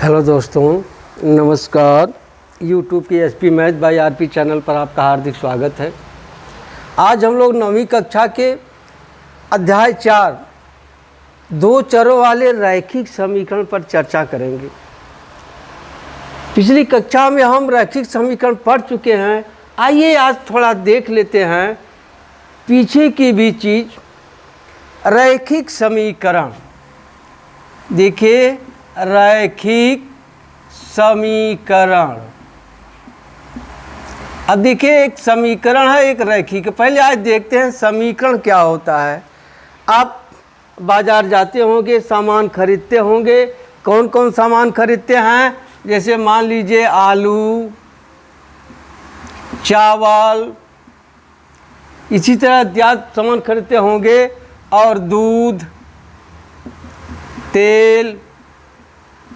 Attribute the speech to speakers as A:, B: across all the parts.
A: Hello दोस्तों, नमस्कार। YouTube की SP math by RP channel पर आपका हार्दिक स्वागत है। आज हम लोग 9वीं कक्षा के अध्याय 4 दो चरों वाले रैखिक समीकरण पर चर्चा करेंगे। पिछली कक्षा में हम रैखिक समीकरण पढ़ चुके हैं। आइए आज थोड़ा देख लेते हैं पीछे की भी चीज़। रैखिक समीकरण, देखिए रैखिक समीकरण। अब देखिए एक समीकरण है, एक रैखिक। पहले आज देखते हैं समीकरण क्या होता है। आप बाजार जाते होंगे, सामान खरीदते होंगे। कौन कौन सामान खरीदते हैं? जैसे मान लीजिए आलू, चावल, इसी तरह इत्यादि सामान खरीदते होंगे, और दूध, तेल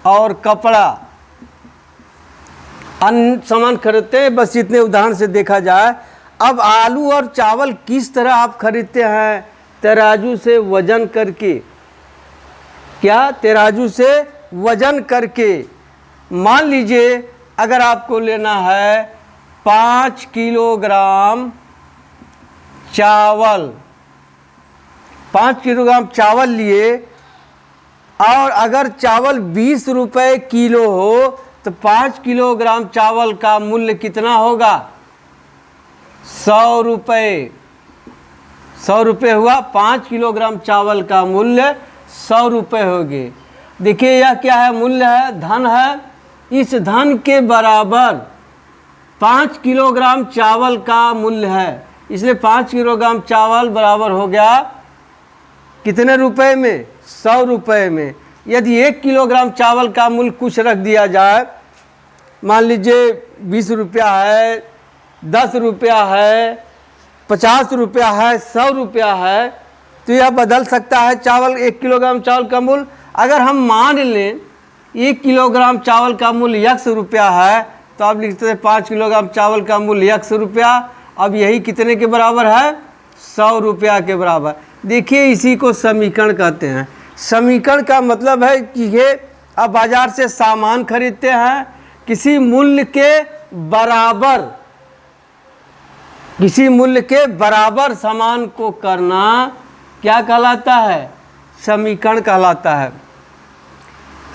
A: और कपड़ा, अन्य सामान खरीदते हैं। बस इतने उदाहरण से देखा जाए। अब आलू और चावल किस तरह आप खरीदते हैं? तराजू से वजन करके। क्या? तराजू से वजन करके। मान लीजिए अगर आपको लेना है 5 किलोग्राम चावल, 5 किलोग्राम चावल लिए, और अगर चावल 20 रुपये किलो हो तो 5 किलोग्राम चावल का मूल्य कितना होगा? 100 रुपये। 100 रुपये हुआ। 5 किलोग्राम चावल का मूल्य 100 रुपये होगी। देखिए यह क्या है? मूल्य है, धन है। इस धन के बराबर 5 किलोग्राम चावल का मूल्य है, इसलिए 5 किलोग्राम चावल बराबर हो गया कितने रुपए में? 100 रुपये में। यदि 1 किलोग्राम चावल का मूल्य कुछ रख दिया जाए, मान लीजिए 20 रुपया है, 10 रुपया है, 50 रुपया है, 100 रुपया है, तो यह बदल सकता है। चावल 1 किलोग्राम चावल का मूल्य अगर हम मान लें 1 किलोग्राम चावल का मूल्य 100 रुपया है, तो आप लिखते हैं 5 किलोग्राम चावल का मूल्य 100 रुपया। अब यही कितने के बराबर है? 100 रुपया के बराबर। देखिए इसी को समीकरण कहते हैं। समीकरण का मतलब है कि ये अब बाजार से सामान खरीदते हैं, किसी मूल्य के बराबर, किसी मूल्य के बराबर सामान को करना क्या कहलाता है? समीकरण कहलाता है।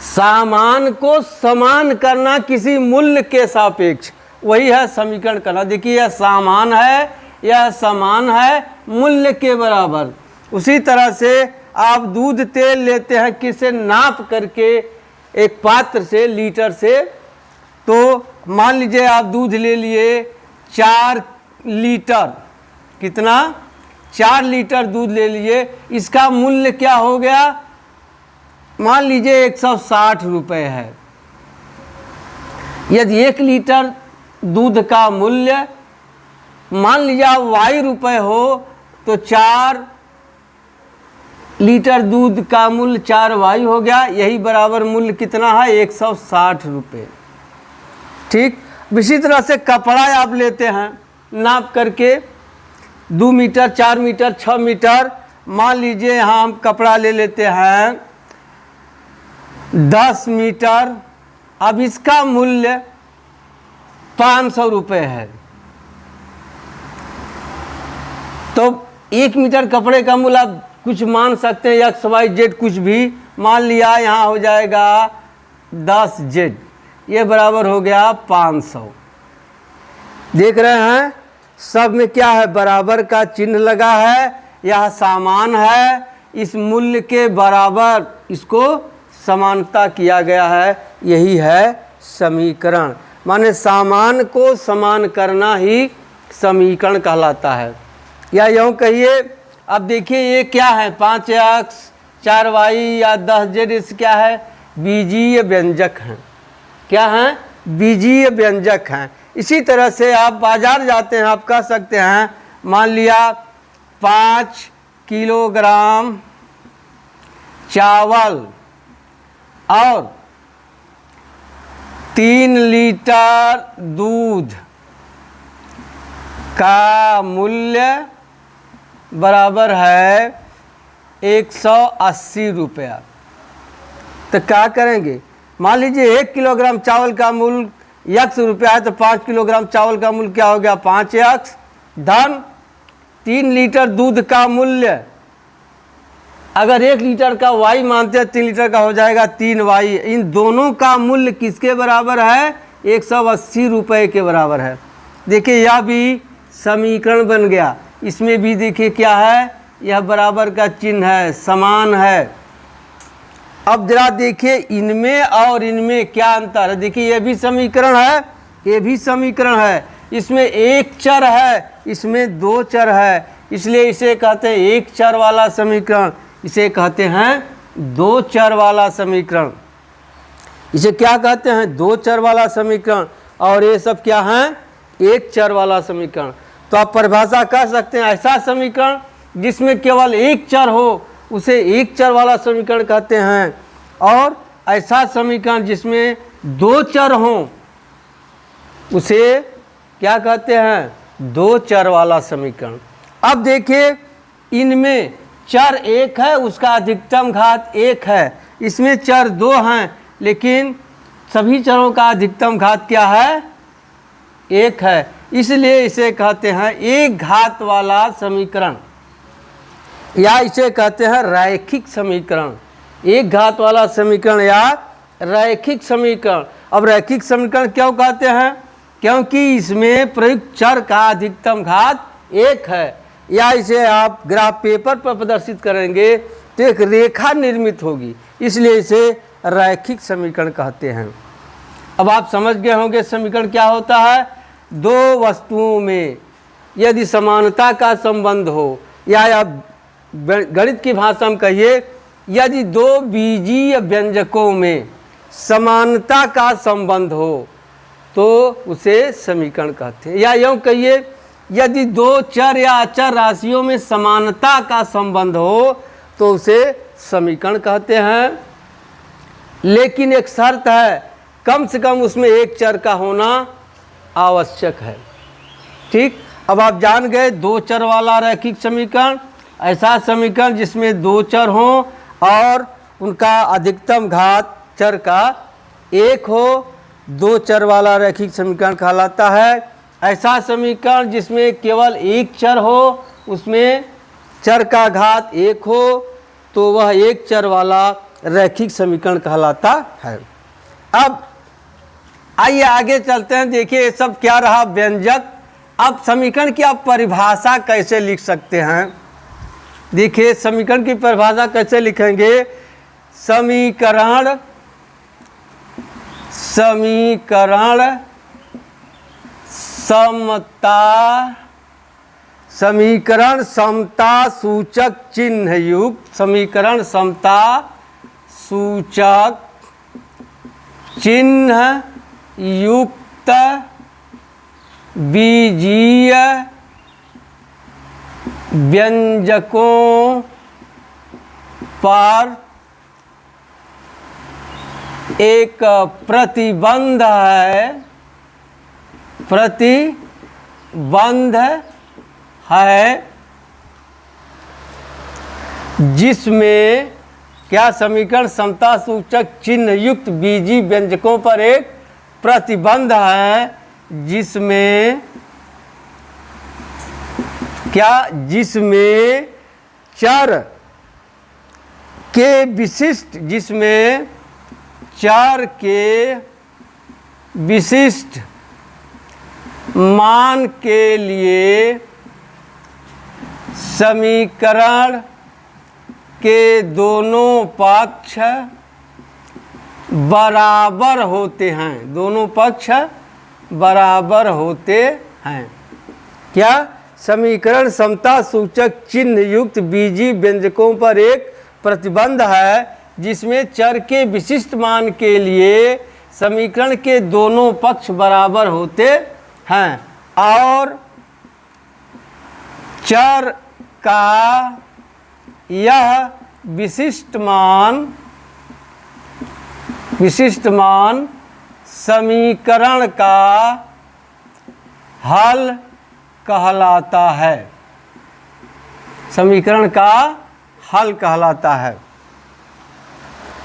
A: सामान को समान करना किसी मूल्य के सापेक्ष, वही है समीकरण करना। देखिए यह सामान है, यह समान है मूल्य के बराबर। उसी तरह से आप दूध तेल लेते हैं, किसे नाप करके, एक पात्र से, लीटर से। तो मान लीजिए आप दूध ले लिए 4 लीटर। कितना? 4 लीटर दूध ले लिए। इसका मूल्य क्या हो गया? मान लीजिए 160 रुपये है। यदि 1 लीटर दूध का मूल्य मान लीजिए आप Y रुपये हो, तो 4 लीटर दूध का मूल्य 4Y हो गया। यही बराबर मूल्य कितना है? 160 रुपये। ठीक। इसी तरह से कपड़ा आप लेते हैं नाप करके, 2 मीटर, 4 मीटर, 6 मीटर। मान लीजिए यहाँ हम कपड़ा ले लेते हैं 10 मीटर। अब इसका मूल्य 500 रुपये है। तो 1 मीटर कपड़े का मूल्य आप कुछ मान सकते हैं, XYZ कुछ भी मान लिया। यहाँ हो जाएगा 10Z, ये बराबर हो गया 500। देख रहे हैं सब में क्या है? बराबर का चिन्ह लगा है। यह सामान है, इस मूल्य के बराबर इसको समानता किया गया है। यही है समीकरण। माने सामान को समान करना ही समीकरण कहलाता है। या यूँ कहिए, अब देखिए ये क्या है? 5x 4y या 10z, इस क्या है? बीजीय व्यंजक हैं। क्या हैं? बीजीय व्यंजक हैं। इसी तरह से आप बाजार जाते हैं, आप कह सकते हैं मान लिया 5 किलोग्राम चावल और 3 लीटर दूध का मूल्य बराबर है 180 रुपया। तो क्या करेंगे? मान लीजिए 1 किलोग्राम चावल का मूल्य x रुपया है तो 5 किलोग्राम चावल का मूल्य क्या हो गया 5x धन 3 लीटर दूध का मूल्य, अगर 1 लीटर का y मानते हैं 3 लीटर का हो जाएगा 3y। इन दोनों का मूल्य किसके बराबर है 180 रुपये के बराबर है। देखिए यह भी समीकरण बन गया। इसमें भी देखिए क्या है, यह बराबर का चिन्ह है, समान है। अब जरा देखिए इनमें और इनमें क्या अंतर है। देखिए यह भी समीकरण है, ये भी समीकरण है। इसमें एक चर है, इसमें दो चर है, इसलिए इसे कहते हैं एक चर वाला समीकरण, इसे कहते हैं दो चर वाला समीकरण। इसे क्या कहते हैं दो चर वाला समीकरण, और ये सब क्या है एक चर वाला समीकरण। तो आप परिभाषा कह सकते हैं ऐसा समीकरण जिसमें केवल एक चर हो उसे एक चर वाला समीकरण कहते हैं, और ऐसा समीकरण जिसमें दो चर हों उसे क्या कहते हैं दो चर वाला समीकरण। अब देखिए इनमें चर एक है, उसका अधिकतम घात एक है, इसमें चर दो हैं लेकिन सभी चरों का अधिकतम घात क्या है एक है, इसलिए इसे कहते हैं एक घात वाला समीकरण, या इसे कहते हैं रैखिक समीकरण। एक घात वाला समीकरण या रैखिक समीकरण। अब रैखिक समीकरण क्यों कहते हैं, क्योंकि इसमें प्रयुक्त चर का अधिकतम घात एक है, या इसे आप ग्राफ पेपर पर प्रदर्शित करेंगे तो एक रेखा निर्मित होगी, इसलिए इसे रैखिक समीकरण कहते हैं। अब आप समझ गए होंगे समीकरण क्या होता है। दो वस्तुओं में यदि समानता का संबंध हो, या आप गणित की भाषा में कहिए यदि दो बीजीय व्यंजकों में समानता का संबंध हो तो उसे समीकरण कहते हैं, या यूँ कहिए यदि दो चर या अचर राशियों में समानता का संबंध हो तो उसे समीकरण कहते हैं। लेकिन एक शर्त है, कम से कम उसमें एक चर का होना आवश्यक है। ठीक, अब आप जान गए दो चर वाला रैखिक समीकरण, ऐसा समीकरण जिसमें दो चर हों और उनका अधिकतम घात चर का एक हो, दो चर वाला रैखिक समीकरण कहलाता है। ऐसा समीकरण जिसमें केवल एक चर हो, उसमें चर का घात एक हो, तो वह एक चर वाला रैखिक समीकरण कहलाता है। अब आइए आगे चलते हैं। देखिए ये सब क्या रहा व्यंजक। अब समीकरण की आप परिभाषा कैसे लिख सकते हैं। देखिए समीकरण की परिभाषा कैसे लिखेंगे। समीकरण समता, समीकरण समता सूचक चिन्ह युक्त, समीकरण समता सूचक चिन्ह युक्त बीजीय व्यंजकों पर एक प्रतिबंध है, जिसमें क्या समीकरण समता सूचक चिन्ह युक्त बीजीय व्यंजकों पर एक प्रतिबंध है, जिसमें क्या, जिसमें चर के विशिष्ट, जिसमें चर के विशिष्ट मान के लिए समीकरण के दोनों पक्ष बराबर होते हैं, दोनों पक्ष बराबर होते हैं। क्या, समीकरण समता सूचक चिन्ह युक्त बीजीय व्यंजकों पर एक प्रतिबंध है, जिसमें चर के विशिष्ट मान के लिए समीकरण के दोनों पक्ष बराबर होते हैं, और चर का यह विशिष्ट मान समीकरण का हल कहलाता है, समीकरण का हल कहलाता है।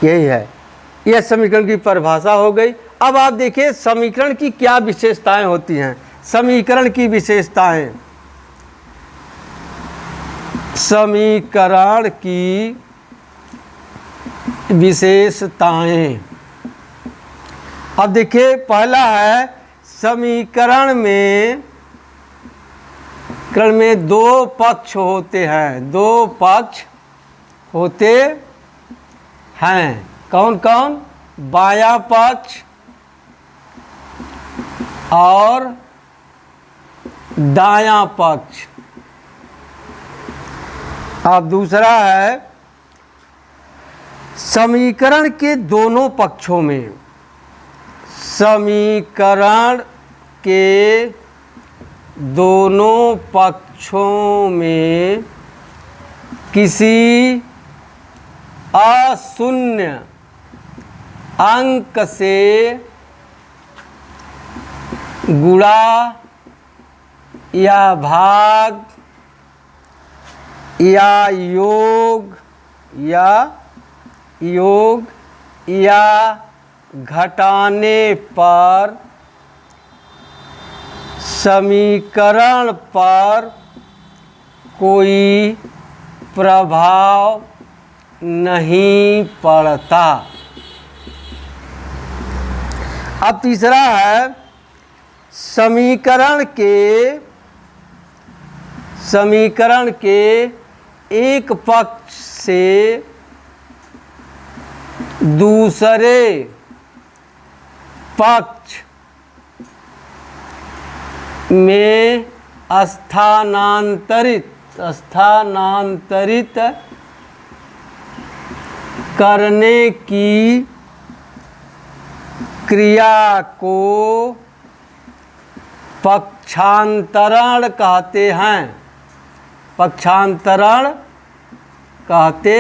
A: यही है। यह समीकरण की परिभाषा हो गई। अब आप देखिए समीकरण की क्या विशेषताएं होती हैं। समीकरण की विशेषताएं, समीकरण की विशेषताएं। अब देखिए पहला है समीकरण में दो पक्ष होते हैं, दो पक्ष होते हैं। कौन कौन? बायां पक्ष और दायां पक्ष। अब दूसरा है समीकरण के दोनों पक्षों में, समीकरण के दोनों पक्षों में किसी अशून्य अंक से गुणा या भाग या योग या घटाने पर समीकरण पर कोई प्रभाव नहीं पड़ता। अब तीसरा है समीकरण के एक पक्ष से दूसरे पक्ष में स्थानांतरित करने की क्रिया को पक्षांतरण कहते हैं। पक्षांतरण कहते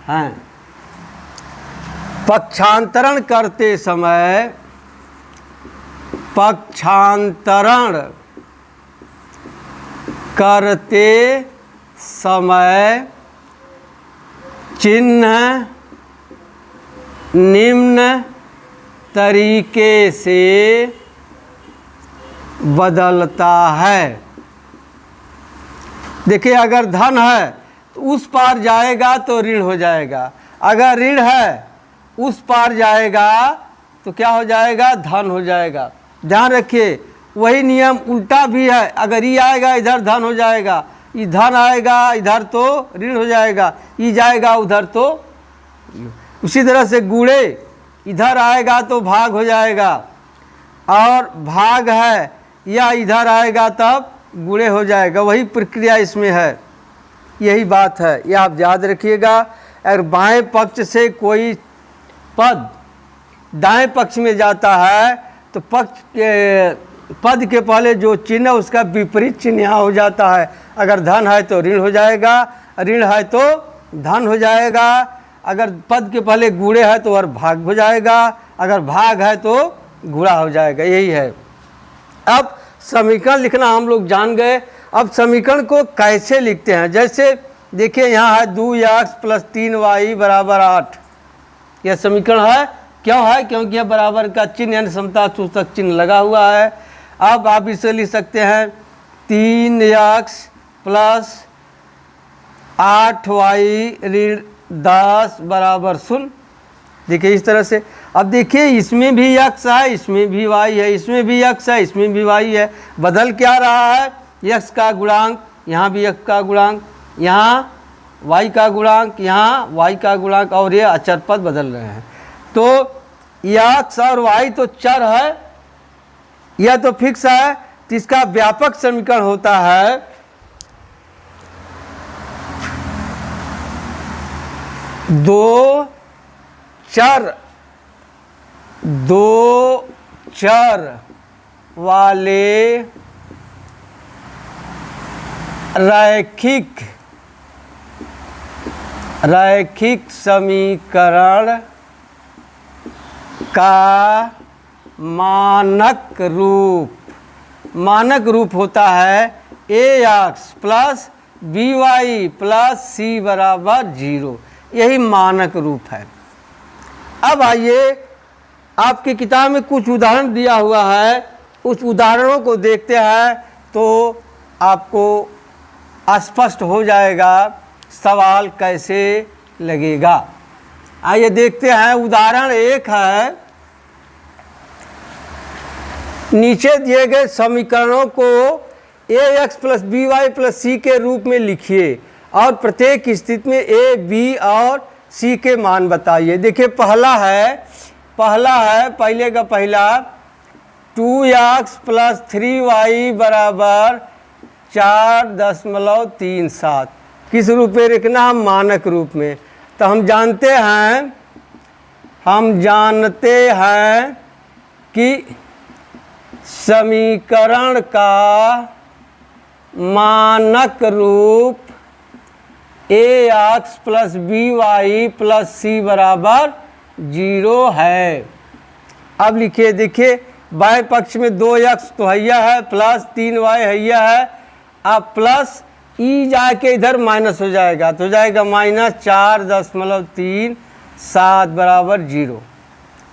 A: हैं। पक्षांतरण करते समय चिन्ह निम्न तरीके से बदलता है। देखिए अगर धन है तो उस पार जाएगा तो ऋण हो जाएगा, अगर ऋण है उस पार जाएगा तो क्या हो जाएगा? धन हो जाएगा। ध्यान रखिए वही नियम उल्टा भी है, अगर ये आएगा इधर धन हो जाएगा, ये धन आएगा इधर तो ऋण हो जाएगा, ये जाएगा उधर तो। उसी तरह से गुणे इधर आएगा तो भाग हो जाएगा, और भाग है या इधर आएगा तब गुणे हो जाएगा। वही प्रक्रिया इसमें है, यही बात है, ये आप याद रखिएगा। अगर बाएं पक्ष से कोई पद दाएं पक्ष में जाता है तो पद के पहले जो चिन्ह है उसका विपरीत चिन्ह यहाँ हो जाता है। अगर धन है तो ऋण हो जाएगा, ऋण है तो धन हो जाएगा। अगर पद के पहले गुणे है तो और भाग हो जाएगा, अगर भाग है तो गुणा हो जाएगा। यही है। अब समीकरण लिखना हम लोग जान गए। अब समीकरण को कैसे लिखते हैं? जैसे देखिए यहाँ है 2x + 3y = 8। यह समीकरण है। क्यों है? क्योंकि यह बराबर का चिन्ह यानी समता सूचक चिन्ह लगा हुआ है। अब आप इसे लिख सकते हैं 3x + 8y - 10 = 0। देखिए इस तरह से। अब देखिए इसमें भी x है, इसमें भी y है, इसमें भी x है, इसमें भी y है। बदल क्या रहा है? x का गुणांक, यहाँ भी x का गुणांक, यहाँ y का गुणांक, यहाँ y का गुणांक, और ये अचर पद बदल रहे हैं। तो x और y तो चर है, यह तो फिक्स है। तो इसका व्यापक समीकरण होता है दो चर वाले रैखिक समीकरण का मानक रूप होता है ax + by + c = 0। यही मानक रूप है। अब आइए, आपकी किताब में कुछ उदाहरण दिया हुआ है, उस उदाहरणों को देखते हैं तो आपको स्पष्ट हो जाएगा सवाल कैसे लगेगा। आइए देखते हैं। उदाहरण 1 है, नीचे दिए गए समीकरणों को ax plus B Y plus C के रूप में लिखिए और प्रत्येक स्थिति में a, b और c के मान बताइए। देखिए पहला है पहले का पहला 2x प्लस 3y बराबर 4.37 किस रूप में लिखना? हम मानक रूप में। तो हम जानते हैं कि समीकरण का मानक रूप ax plus by plus c बराबर 0 है। अब लिखिए, देखिए बाएं पक्ष में 2x तो हैया है, प्लस 3y हैया है, अब प्लस ई जाके इधर माइनस हो जाएगा तो हो जाएगा माइनस 4.37 बराबर 0।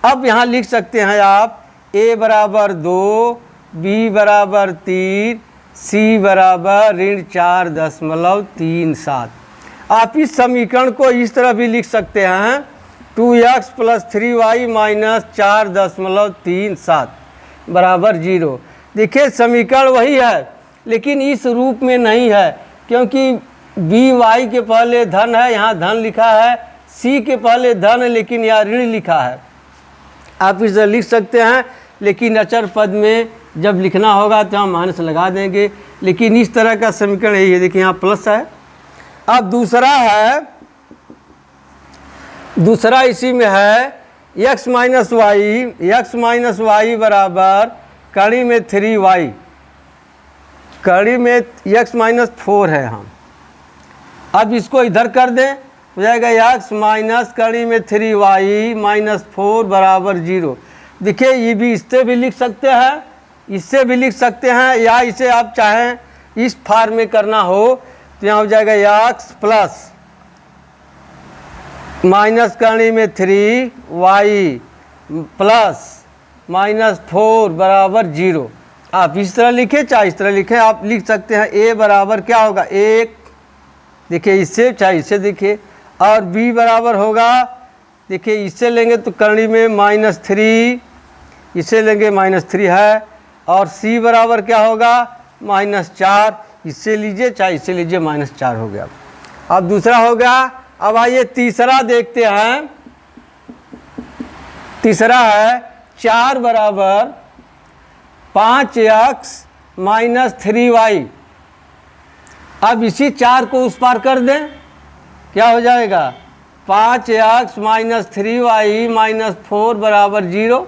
A: अब यहाँ लिख सकते हैं आप a बराबर 2, b बराबर 3, c बराबर ऋण 4.37। आप इस समीकरण को इस तरह भी लिख सकते हैं 2x प्लस 3y माइनस 4.37 बराबर 0। देखिए समीकरण वही है लेकिन इस रूप में नहीं है, क्योंकि बी वाई के पहले धन है, यहाँ धन लिखा है, सी के पहले धन है लेकिन यहाँ ऋण लिखा है। आप इसे लिख सकते हैं, लेकिन अचर पद में जब लिखना होगा तो हम माइनस लगा देंगे, लेकिन इस तरह का समीकरण यही है। देखिए यहाँ प्लस है। अब दूसरा इसी में है x माइनस वाई बराबर कड़ी में 3y, कड़ी में x माइनस 4 है। हम अब इसको इधर कर दें, हो जाएगा x माइनस कड़ी में 3y माइनस 4 बराबर 0। देखिए ये भी इससे भी लिख सकते हैं, इससे भी लिख सकते हैं, या इसे आप चाहें इस फार्म में करना हो तो यहाँ हो जाएगा x प्लस माइनस करनी में 3y प्लस माइनस 4 बराबर 0। आप इस तरह लिखें चाहे इस तरह लिखें। आप लिख सकते हैं a बराबर क्या होगा 1, देखिए इससे चाहे इससे देखिए, और b बराबर होगा, देखिए इससे लेंगे तो करनी में माइनस 3, इससे लेंगे माइनस 3 है, और c बराबर क्या होगा माइनस 4, इससे लीजिए चाहे इससे लीजिए माइनस 4 हो गया। अब दूसरा हो गया। अब आइए तीसरा देखते हैं। तीसरा है 4 बराबर 5x माइनस 3y। अब इसी 4 को उस पार कर दें, क्या हो जाएगा 5x माइनस 3y माइनस 4 बराबर 0।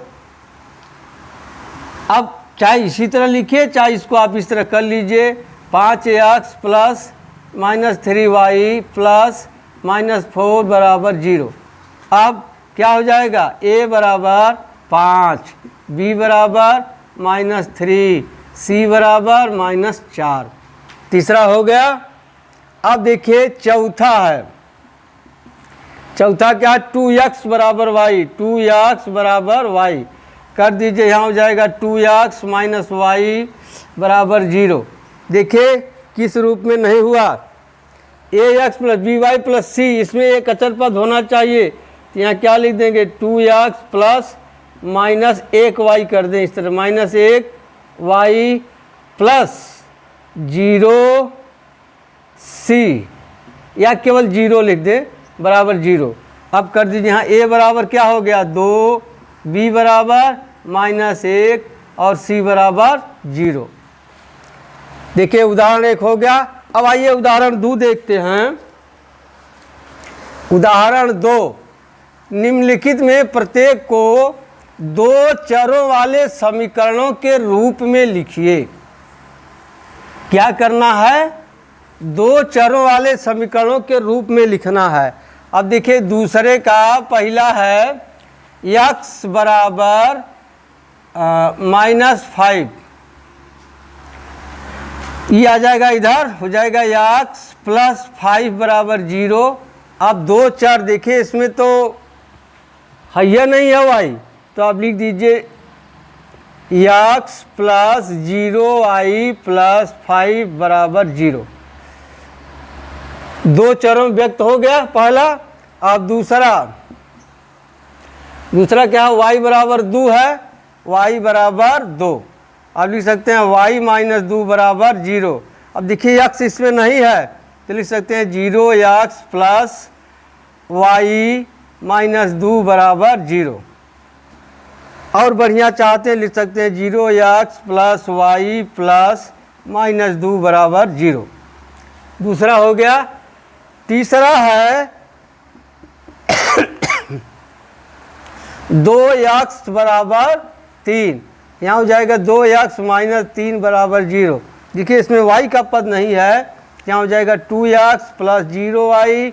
A: अब चाहे इसी तरह लिखिए चाहे इसको आप इस तरह कर लीजिए, 5x plus minus 3y plus minus 4 बराबर 0। अब क्या हो जाएगा a बराबर 5, b बराबर माइनस 3, c बराबर माइनस 4। तीसरा हो गया। अब देखिए चौथा है, चौथा क्या है 2x बराबर y, 2x बराबर y कर दीजिए, यहाँ हो जाएगा 2x माइनस वाई बराबर 0। देखिए किस रूप में नहीं हुआ, ax plus B Y plus C, इसमें एक अचर पद होना चाहिए, तो यहाँ क्या लिख देंगे 2x प्लस माइनस 1y कर दें इस तरह, माइनस 1y प्लस 0c, या केवल 0 लिख दें बराबर 0। अब कर दीजिए यहाँ a बराबर क्या हो गया 2, b बराबर माइनस 1 और c बराबर 0। देखिए उदाहरण 1 हो गया। अब आइए उदाहरण 2 देखते हैं। उदाहरण 2, निम्नलिखित में प्रत्येक को 2 चरों वाले समीकरणों के रूप में लिखिए। क्या करना है 2 चरों वाले समीकरणों के रूप में लिखना है। अब देखिए दूसरे का पहला है x बराबर -5, ये आ जाएगा इधर, हो जाएगा x प्लस 5 बराबर 0। अब 2 चर देखिए इसमें तो है या नहीं है वाई, तो आप लिख दीजिए एक्स प्लस 0y प्लस 5 बराबर 0। दो चरों में व्यक्त हो गया पहला। अब दूसरा क्या है, y बराबर 2 है, y बराबर 2। आप लिख सकते हैं y माइनस 2 बराबर 0। अब देखिए x इसमें नहीं है तो लिख सकते हैं 0x प्लस y माइनस 2 बराबर 0। और बढ़िया चाहते हैं लिख सकते हैं 0x plus y plus minus 2 बराबर 0। दूसरा हो गया। तीसरा है 2x बराबर 3, यहाँ हो जाएगा 2x माइनस 3 बराबर 0। देखिए इसमें y का पद नहीं है, यहाँ हो जाएगा 2x plus 0y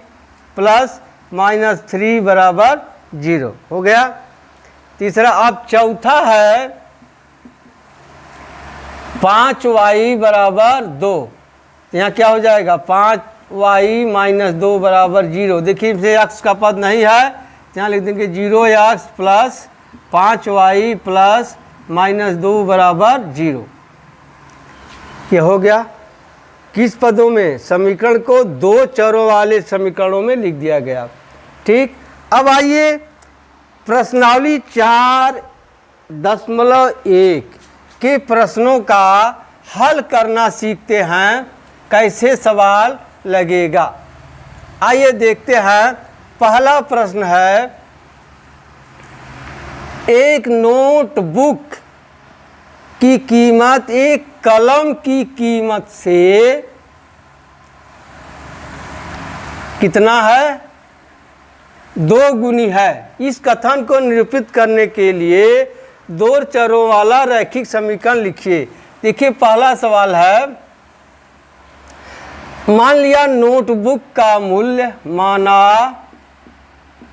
A: plus minus 3 बराबर 0 हो गया तीसरा। अब चौथा है 5y बराबर 2, यहाँ क्या हो जाएगा 5y माइनस 2 बराबर 0। देखिए इसे x का पद नहीं है, यहाँ लिख देंगे 0x plus 5y plus minus 2 बराबर 0। ये हो गया। किस पदों में, समीकरण को दो चरों वाले समीकरणों में लिख दिया गया। ठीक, अब आइए प्रश्नावली 4.1 के प्रश्नों का हल करना सीखते हैं, कैसे सवाल लगेगा। आइए देखते हैं। पहला प्रश्न है, एक नोटबुक की कीमत एक कलम की कीमत से कितना है, 2 गुनी है। इस कथन को निरूपित करने के लिए दो चरों वाला रैखिक समीकरण लिखिए। देखिए पहला सवाल है, मान लिया नोटबुक का मूल्य, माना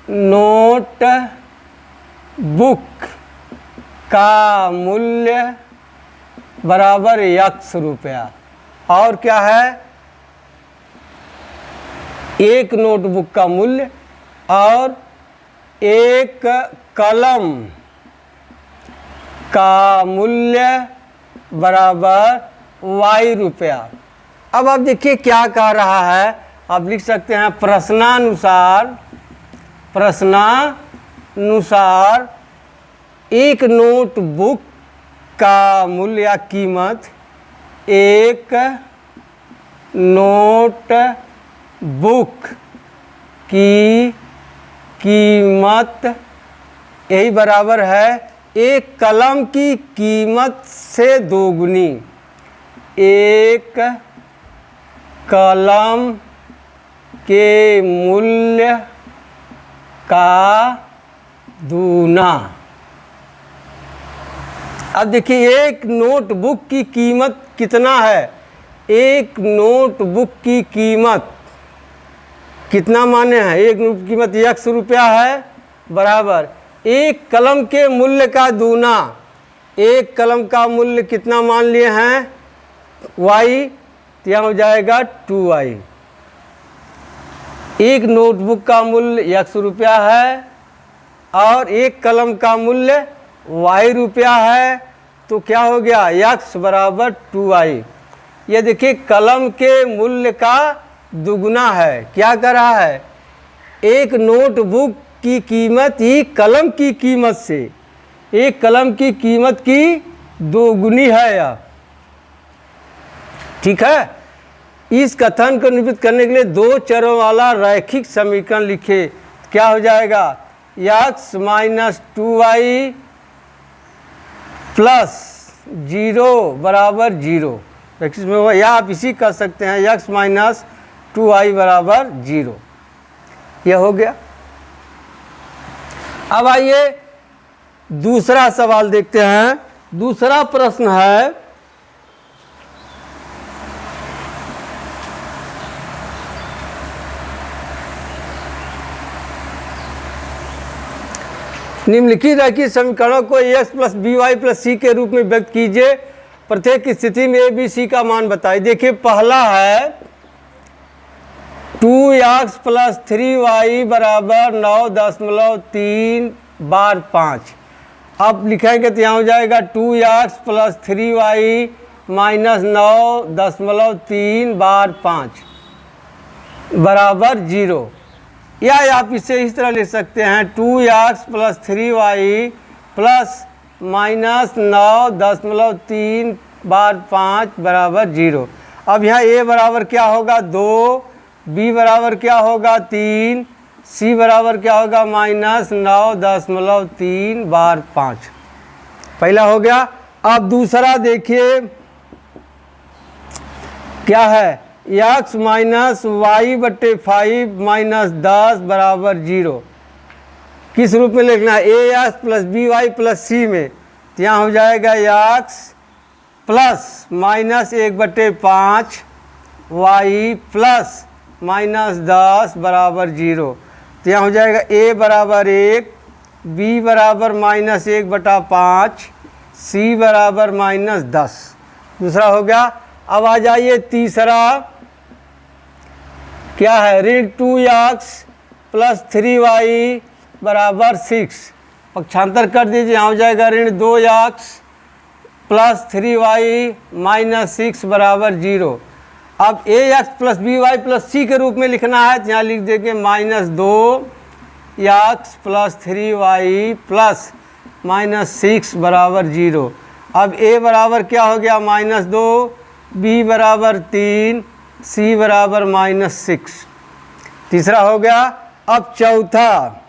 A: नोटबुक का मूल्य बराबर x रुपया, और क्या है, एक नोटबुक का मूल्य और एक कलम का मूल्य बराबर y रुपया। अब आप देखिए क्या कह रहा है, आप लिख सकते हैं प्रश्नानुसार एक नोटबुक का मूल्य या कीमत, एक नोटबुक की कीमत यही बराबर है एक कलम की कीमत से 2 गुनी, एक कलम के मूल्य का दूना। अब देखिए एक नोटबुक की कीमत कितना है, एक नोटबुक की कीमत कितना माने हैं, एक नोट की कीमत x रुपया है, बराबर एक कलम के मूल्य का दूना। एक कलम का मूल्य कितना मान लिए हैं, y, तो यहाँ हो जाएगा 2y। एक नोटबुक का मूल्य x रुपया है और एक कलम का मूल्य y रुपया है, तो क्या हो गया, x बराबर 2y। ये देखिए कलम के मूल्य का दुगुना है। क्या कर रहा है, एक नोटबुक की कीमत ही कलम की कीमत से, एक कलम की कीमत की 2 गुनी है या, ठीक है। इस कथन को निरूपित करने के लिए दो चरों वाला रैखिक समीकरण लिखे। क्या हो जाएगा, x माइनस 2y प्लस 0 बराबर 0, में हुआ, या आप इसी कर सकते हैं x माइनस 2y बराबर 0। यह हो गया। अब आइए दूसरा सवाल देखते हैं। दूसरा प्रश्न है, निम्नलिखित रैखिक समीकरणों को ax plus by plus c के रूप में व्यक्त कीजिए। प्रत्येक स्थिति में a b c का मान बताइए। देखिए पहला है 2x प्लस 3y बराबर 9.3 बार 5। अब लिखेंगे तो यहाँ हो जाएगा 2x प्लस 3y माइनस 9.3 बार 5 बराबर 0। या आप इसे इस तरह लिख सकते हैं 2x plus 3y plus minus 9.3 बार 5 बराबर 0। अब यहाँ a बराबर क्या होगा 2, b बराबर क्या होगा 3, c बराबर क्या होगा माइनस 9.3 बार 5। पहला हो गया। अब दूसरा देखिए क्या है, x माइनस वाई बटे 5 माइनस 10 बराबर 0। किस रूप में लिखना है, A X plus B Y plus C में। तो यहाँ हो जाएगा x plus minus 1/5 Y plus minus 10 बराबर 0। तो यहाँ हो जाएगा a बराबर 1, b बराबर माइनस 1/5, c बराबर माइनस 10। दूसरा हो गया। अब आ जाइए तीसरा क्या है, ऋण 2x प्लस 3y बराबर 6। पक्षांतर कर दीजिए, यहाँ हो जाएगा ऋण 2x प्लस 3y माइनस 6 बराबर 0। अब ax plus by plus c के रूप में लिखना है, तो यहाँ लिख देंगे minus 2x plus 3y plus minus 6 बराबर 0। अब a बराबर क्या हो गया माइनस 2, b बराबर 3, c बराबर माइनस 6। तीसरा हो गया। अब चौथा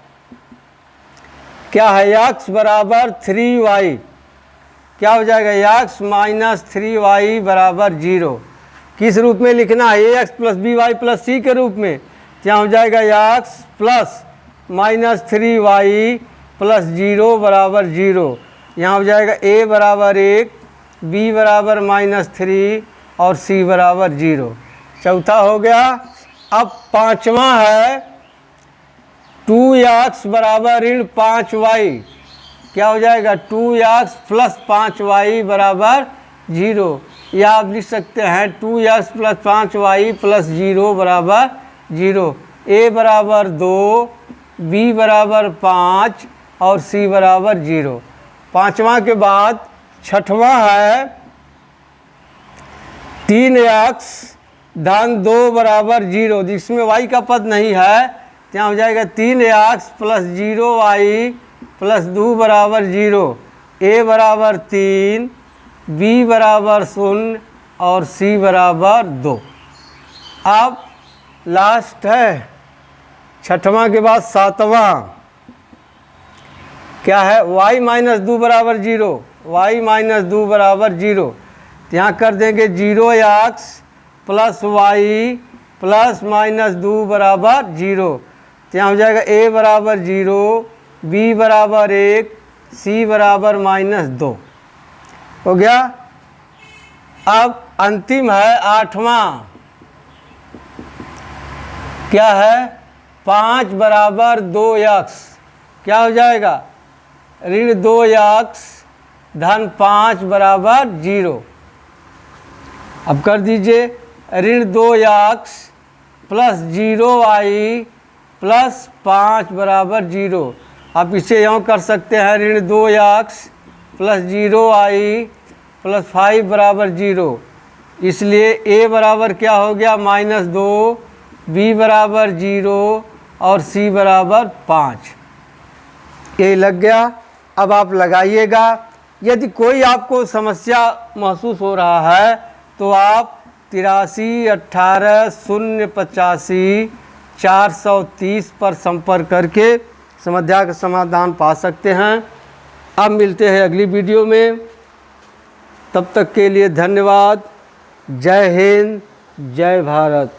A: क्या है, x बराबर 3y। क्या हो जाएगा x माइनस 3y बराबर 0। किस रूप में लिखना है, ax plus by plus c के रूप में। यहाँ हो जाएगा x plus minus 3y plus 0 बराबर 0। यहाँ हो जाएगा a बराबर 1, b बराबर माइनस 3 और c बराबर 0। चौथा हो गया। अब पांचवा है 2x बराबर ऋण 5y। क्या हो जाएगा 2x प्लस 5y बराबर 0। या आप लिख सकते हैं 2x प्लस 5y प्लस 0 बराबर 0। a बराबर 2, b बराबर 5 और c बराबर 0। पाँचवा के बाद छठवां है 3x धन 2 बराबर 0, जिसमें y का पद नहीं है। यहाँ हो जाएगा 3x प्लस 0y प्लस 2 बराबर 0। a बराबर 3, b बराबर 0 और c बराबर 2। अब लास्ट है छठवां के बाद सातवां क्या है, y माइनस 2 बराबर 0, y माइनस 2 बराबर 0। यहाँ कर देंगे 0x plus y plus minus 2 बराबर 0। तो यहाँ हो जाएगा a बराबर 0, b बराबर 1, c बराबर माइनस 2। हो गया। अब अंतिम है आठवां क्या है, 5 बराबर 2x। क्या हो जाएगा ऋण 2x धन 5 बराबर 0। अब कर दीजिए ऋण 2x प्लस 0y प्लस 5 बराबर 0। आप इसे यूँ कर सकते हैं ऋण 2x प्लस 0y प्लस 5 बराबर 0। इसलिए a बराबर क्या हो गया माइनस 2, b बराबर 0 और c बराबर 5। ये लग गया। अब आप लगाइएगा। यदि कोई आपको समस्या महसूस हो रहा है तो आप 83 18 085 430 पर संपर्क करके समस्या का समाधान पा सकते हैं। अब मिलते हैं अगली वीडियो में, तब तक के लिए धन्यवाद। जय हिंद, जय भारत।